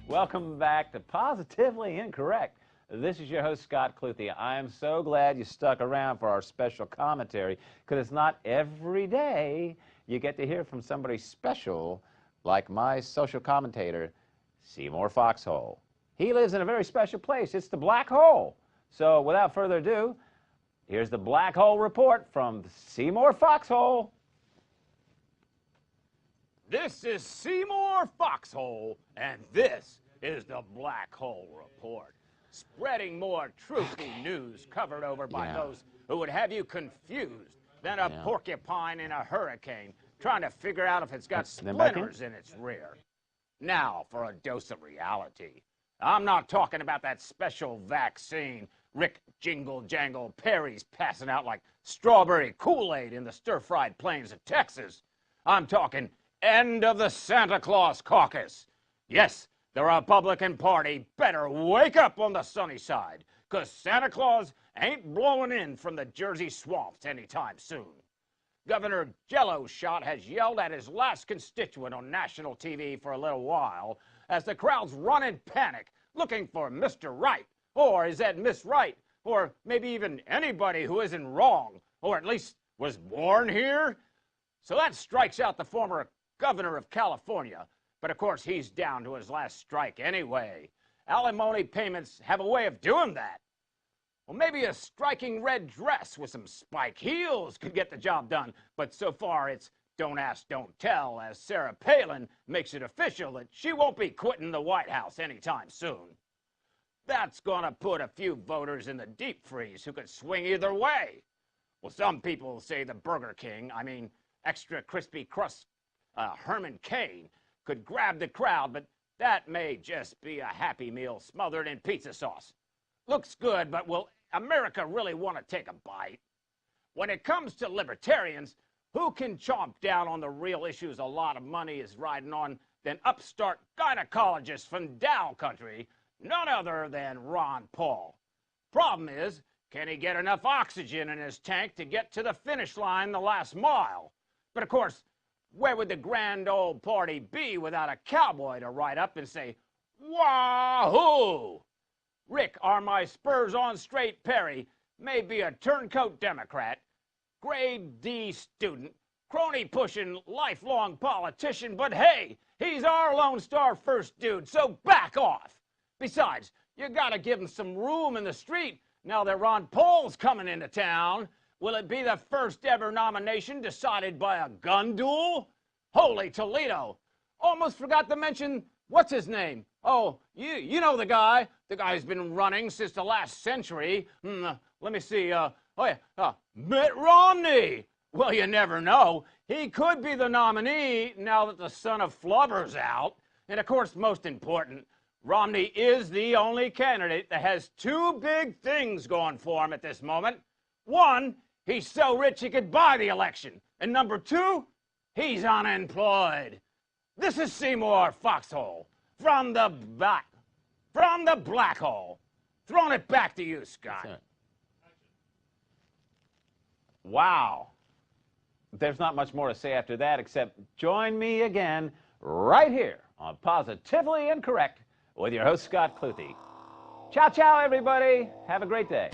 Welcome back to Positively Incorrect. This is your host, Scott Cluthe. I am so glad you stuck around for our special commentary, because it's not every day you get to hear from somebody special like my social commentator, Seymore Foxhole. He lives in a very special place. It's the Black Hole. So without further ado, here's the Black Hole Report from Seymore Foxhole. This is Seymore Foxhole, and this is the Black Hole Report. Spreading more truthful news covered over by those who would have you confused than a porcupine in a hurricane trying to figure out if it's got splinters in its rear. Now for a dose of reality. I'm not talking about that special vaccine Rick Jingle Jangle Perry's passing out like strawberry Kool-Aid in the stir-fried plains of Texas. I'm talking end of the Santa Claus caucus. Yes, the Republican Party better wake up on the sunny side, because Santa Claus ain't blowing in from the Jersey swamps anytime soon. Governor Jello Shot has yelled at his last constituent on national TV for a little while as the crowds run in panic looking for Mr. Right, or is that Miss Right, or maybe even anybody who isn't wrong, or at least was born here. So that strikes out the former governor of California. But of course, he's down to his last strike anyway. Alimony payments have a way of doing that. Well, maybe a striking red dress with some spike heels could get the job done. But so far, it's don't ask, don't tell, as Sarah Palin makes it official that she won't be quitting the White House anytime soon. That's gonna put a few voters in the deep freeze who could swing either way. Well, some people say the Burger King, extra crispy crust Herman Cain, could grab the crowd, but that may just be a Happy Meal smothered in pizza sauce. Looks good, but will America really want to take a bite? When it comes to libertarians, who can chomp down on the real issues a lot of money is riding on than upstart gynecologist from Dow Country, none other than Ron Paul. Problem is, can he get enough oxygen in his tank to get to the finish line the last mile? But of course, where would the grand old party be without a cowboy to ride up and say, wahoo? Rick, are my spurs on straight Perry, may be a turncoat Democrat, grade D student, crony-pushing, lifelong politician, but hey, he's our Lone Star first dude, so back off. Besides, you gotta give him some room in the street now that Ron Paul's coming into town. Will it be the first ever nomination decided by a gun duel? Holy Toledo. Almost forgot to mention, what's his name? Oh, you know the guy. The guy's been running since the last century. Let me see. Mitt Romney. Well, you never know. He could be the nominee now that the son of Flubber's out. And of course, most important, Romney is the only candidate that has two big things going for him at this moment. One, he's so rich he could buy the election. And number two, he's unemployed. This is Seymore Foxhole from the Black Hole. Throwing it back to you, Scott. Wow. There's not much more to say after that, except join me again right here on Positively Incorrect with your host, Scott Cluthe. Ciao, ciao, everybody. Have a great day.